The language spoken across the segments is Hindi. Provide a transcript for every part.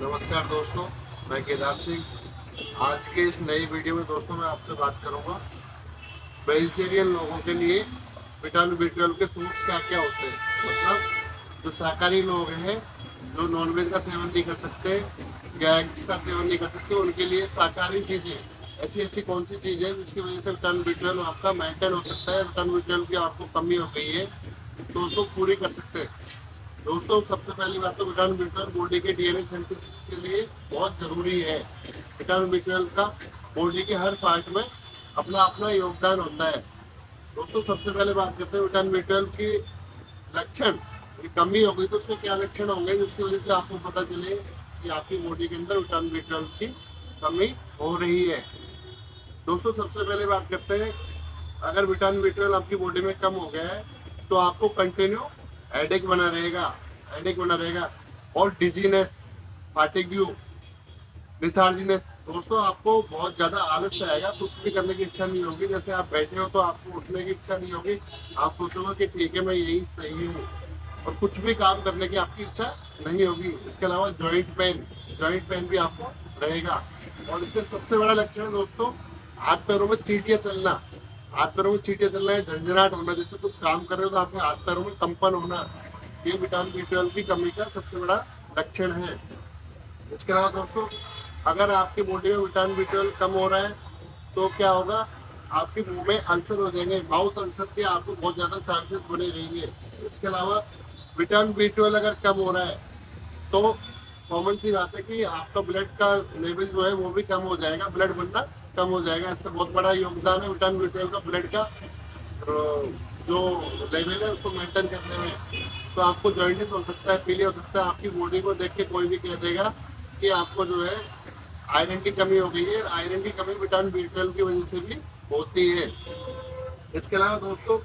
नमस्कार दोस्तों, मैं केदार सिंह। आज के इस नई वीडियो में दोस्तों मैं आपसे बात करूंगा वेजिटेरियन लोगों के लिए विटामिन बी 12 के सोर्स क्या क्या होते हैं। मतलब जो शाकाहारी लोग हैं, जो नॉनवेज का सेवन नहीं कर सकते या एग्स का सेवन नहीं कर सकते, उनके लिए शाकाहारी चीज़ें ऐसी ऐसी कौन सी चीज़ है जिसकी वजह से विटामिन बी 12 आपका मेंटेन हो सकता है। विटामिन बी 12 की आपको कमी हो गई है तो उसको पूरी कर सकते हैं। दोस्तों सबसे पहली बात तो विटामिन बी 12 बॉडी के डीएनए सिंथेसिस के लिए बहुत ज़रूरी है। विटामिन बी 12 का बॉडी के हर पार्ट में अपना अपना योगदान होता है। दोस्तों सबसे पहले बात करते हैं विटामिन बी 12 की लक्षण। ये कमी हो गई तो उसके क्या लक्षण होंगे जिसकी वजह से आपको पता चले कि आपकी बॉडी के अंदर विटामिन बी 12 की कमी हो रही है। दोस्तों सबसे पहले बात करते हैं, अगर विटामिन बी 12 आपकी बॉडी में कम हो गया है तो आपको कंटिन्यू हेडेक बना रहेगा और डिजीनेस, फाटिग्यू, लिथार्जीनेस। दोस्तों आपको बहुत ज़्यादा आलस आएगा, कुछ भी करने की इच्छा नहीं होगी। जैसे आप बैठे हो तो आपको उठने की इच्छा नहीं होगी, आप सोचोगे कि ठीक है मैं यही सही हूँ, और कुछ भी काम करने की आपकी इच्छा नहीं होगी। इसके अलावा जॉइंट पेन भी आपको रहेगा। और इसका सबसे बड़ा लक्षण है दोस्तों, हाथ पैरों में चींटियां चलना। हाथ पैरों में चींटियां चलना है, झंझनाहट होना, जैसे कुछ काम कर रहे हो तो आपके हाथ पैरों में कंपन होना, ये विटामिन बी 12 की कमी का सबसे बड़ा लक्षण है। इसके अलावा दोस्तों, अगर आपकी बॉडी में विटामिन बी 12 कम हो रहा है तो क्या होगा, आपके मुंह में अल्सर हो जाएंगे, माउथ अल्सर के आपको बहुत ज़्यादा चांसेस बने रहेंगे। इसके अलावा विटामिन बी 12 अगर कम हो रहा है तो कॉमन सी बात है कि आपका ब्लड का लेवल जो है वो भी कम हो जाएगा, ब्लड बनना कम हो जाएगा। इसका बहुत बड़ा योगदान है विटामिन बी 12 का ब्लड का जो लेवल है उसको मेंटेन करने में। तो आपको जॉइंटिस हो सकता है, पीलिया हो सकता है। आपकी बॉडी को देख के कोई भी कह देगा कि आपको जो है आयरन की कमी हो गई है। आयरन की कमी विटामिन बी 12 की वजह से भी होती है। इसके अलावा दोस्तों,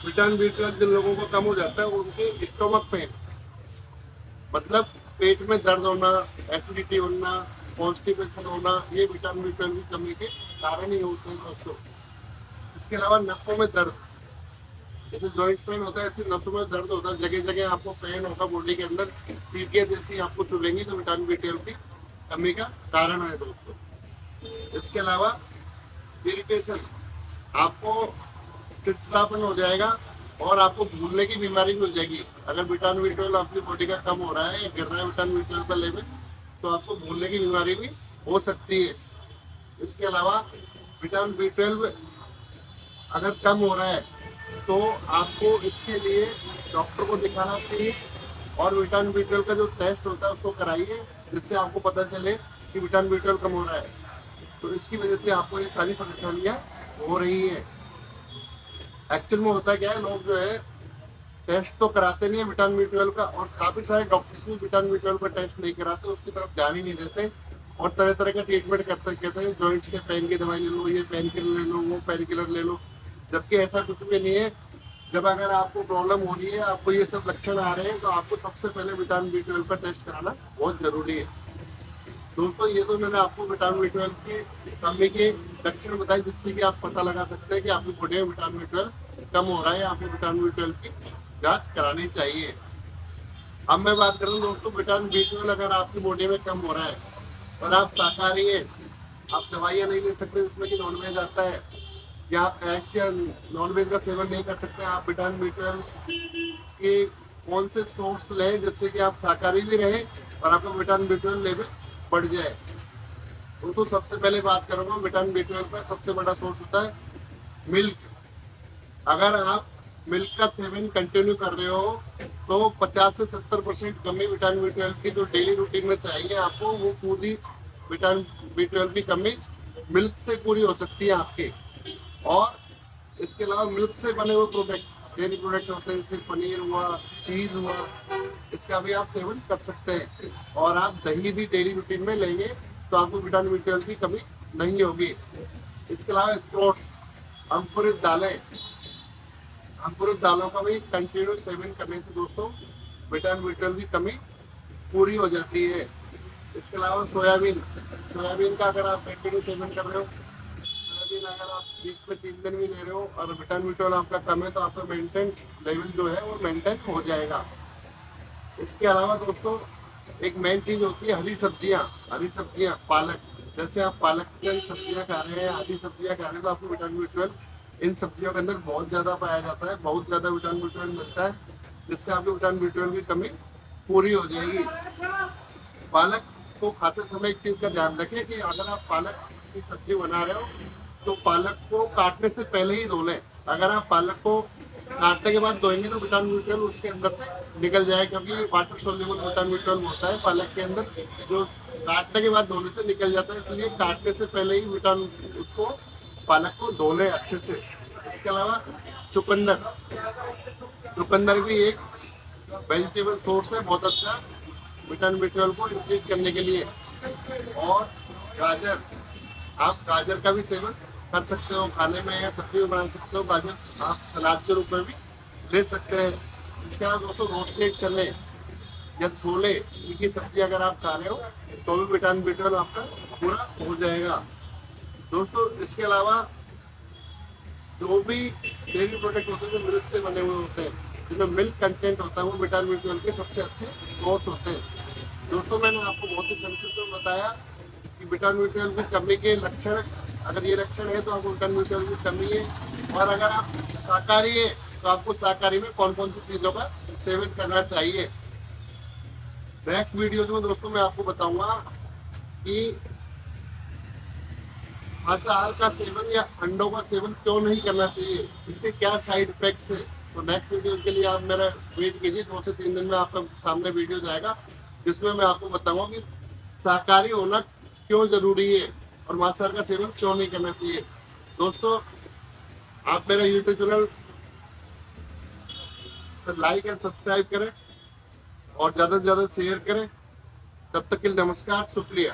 विटामिन बी 12 जिन लोगों को कम हो जाता है उनके स्टोमक पेन, मतलब पेट में दर्द होना, एसिडिटी होना, कॉन्स्टिपेशन होना, ये विटामिन बी 12 की कमी के कारण ही होते हैं दोस्तों। इसके अलावा नसों में दर्द, जैसे जॉइंट पेन होता है ऐसे नसों में दर्द होता है, जगह जगह आपको पेन होगा बॉडी के अंदर, सीटियाँ जैसी आपको चुभेंगी, तो विटामिन बी 12 की कमी का कारण है दोस्तों। इसके अलावा इरिटेशन, आपको चिड़चिड़ापन हो जाएगा और आपको भूलने की बीमारी भी हो जाएगी। अगर विटामिन बी 12 आपकी बॉडी का कम हो रहा है या गिर रहा है विटामिन बी 12 का लेवल, तो आपको भूलने की बीमारी भी हो सकती है। इसके अलावा विटामिन बी 12 अगर कम हो रहा है तो आपको इसके लिए डॉक्टर को दिखाना चाहिए और विटामिन बी 12 का जो टेस्ट होता है उसको कराइए, जिससे आपको पता चले कि विटामिन बी 12 कम हो रहा है। तो इसकी वजह से आपको ये सारी परेशानियाँ हो रही हैं। एक्चुअल में होता क्या है, लोग जो है टेस्ट तो कराते नहीं है विटामिन बी 12 का, और काफ़ी सारे डॉक्टर्स भी विटामिन बी 12 का टेस्ट नहीं कराते, उसकी तरफ ध्यान ही नहीं देते और तरह तरह का ट्रीटमेंट करते, कहते हैं जॉइंट्स के पेन की दवाई ले लो, ये पेन किलर ले लो, वो पेन किलर ले लो, जबकि ऐसा कुछ भी नहीं है। जब अगर आपको प्रॉब्लम हो रही है, आपको ये सब लक्षण आ रहे हैं, तो आपको सबसे पहले विटामिन बी 12 का टेस्ट कराना बहुत ज़रूरी है। दोस्तों ये तो मैंने आपको विटामिन बी 12 की कमी के लक्षण बताए, जिससे कि आप पता लगा सकते हैं कि आपकी बॉडी में विटामिन बी 12 कम हो रहा है, आपको विटामिन बी 12 की जांच करानी चाहिए। अब मैं बात करूँ दोस्तों, विटामिन बी 12 अगर आपकी बॉडी में कम हो रहा है और आप शाकाहारी हैं, आप दवाइयाँ नहीं ले सकते जिसमें कि नॉनवेज आता है, या आप एग्स या नॉनवेज का सेवन नहीं कर सकते, आप विटामिन बी 12 के कौन से सोर्स लें जिससे कि आप शाकाहारी भी रहें और आपका विटामिन बी 12 लेवल बढ़ जाए। तो सबसे पहले बात करूँगा, विटामिन बी 12 का सबसे बड़ा सोर्स होता है मिल्क। अगर आप मिल्क का सेवन कंटिन्यू कर रहे हो तो 50 से 70% कमी विटामिन बी 12 की जो डेली रूटीन में चाहिए आपको, वो पूरी विटामिन बी 12 की कमी मिल्क से पूरी हो सकती है आपकी। और इसके अलावा मिल्क से बने हुए प्रोडक्ट, डेयरी प्रोडक्ट होते हैं, जैसे पनीर हुआ, चीज़ हुआ, इसका भी आप सेवन कर सकते हैं। और आप दही भी डेली रूटीन में लेंगे तो आपको विटामिन बी 12 की कमी नहीं होगी। इसके अलावा स्प्रोट्स, अंकुरित दालें, अंकुरित दालों का भी कंटिन्यू सेवन करने से दोस्तों विटामिन बी 12 की कमी पूरी हो जाती है। इसके अलावा सोयाबीन, सोयाबीन का अगर आप कंटिन्यू सेवन कर रहे हो, सोयाबीन अगर आप वीक में 3 दिन भी ले रहे हो और विटामिन बी 12 आपका कम है, तो आपका मेंटेन लेवल जो है वो मेंटेन हो जाएगा। इसके अलावा दोस्तों, एक मेन चीज होती है हरी सब्जियां पालक। जैसे आप पालक की सब्जियां खा रहे हैं, हरी सब्जियां खा रहे हैं, तो आपको विटामिन B12 इन सब्जियों के अंदर बहुत ज्यादा पाया जाता है, बहुत ज्यादा विटामिन B12 मिलता है, जिससे आपकी विटामिन B12 की कमी पूरी हो जाएगी। पालक को खाते समय एक चीज का ध्यान रखें कि अगर आप पालक की सब्जी बना रहे हो तो पालक को काटने से पहले ही धो लें। अगर आप पालक को काटने के बाद धोएंगे तो विटामिन B12 उसके अंदर से निकल जाए, क्योंकि वाटर सोल्यूबल विटामिन B12 होता है पालक के अंदर, जो काटने के बाद धोने से निकल जाता है। इसलिए काटने से पहले ही विटामिन उसको पालक को धो लें अच्छे से। इसके अलावा चुकंदर, चुकंदर भी एक वेजिटेबल सोर्स है बहुत अच्छा विटामिन B12 को इंक्रीज करने के लिए। और गाजर, आप गाजर का भी सेवन कर सकते हो, खाने में या सब्जी में बना सकते हो। गाजर आप सलाद के रूप में भी ले सकते हैं। इसके अलावा दोस्तों रोस्टेड चने या छोले, इनकी सब्जी अगर आप खा रहे हो तो भी विटामिन B12 आपका पूरा हो जाएगा। दोस्तों इसके अलावा जो भी डेयरी प्रोडक्ट होते हैं जो मिल्क से बने हुए होते हैं, जिनमें मिल्क कंटेंट होता है, वो विटामिन B12 के सबसे अच्छे सोर्स होते हैं। दोस्तों मैंने आपको बहुत ही संक्षिप्त में बताया कि विटामिन B12 की कमी के लक्षण, अगर ये लक्षण है तो आपको विटामिन B12 की कमी है। और अगर आप शाकाहारी है तो आपको शाकाहारी में कौन कौन सी चीज़ों का सेवन करना चाहिए। नेक्स्ट वीडियो में दोस्तों मैं आपको बताऊंगा कि मांसाहार का सेवन या अंडों का सेवन क्यों नहीं करना चाहिए, इसके क्या साइड इफेक्ट्स है। तो नेक्स्ट वीडियो के लिए आप मेरा वेट कीजिए, 2 से 3 दिन में आपका सामने वीडियो जाएगा, जिसमें मैं आपको बताऊंगा कि शाकाहारी होना क्यों जरूरी है और मांसाहार का सेवन क्यों नहीं करना चाहिए। दोस्तों आप मेरा YouTube channel like and subscribe करें और ज़्यादा से ज़्यादा शेयर करें। तब तक के लिए नमस्कार, शुक्रिया।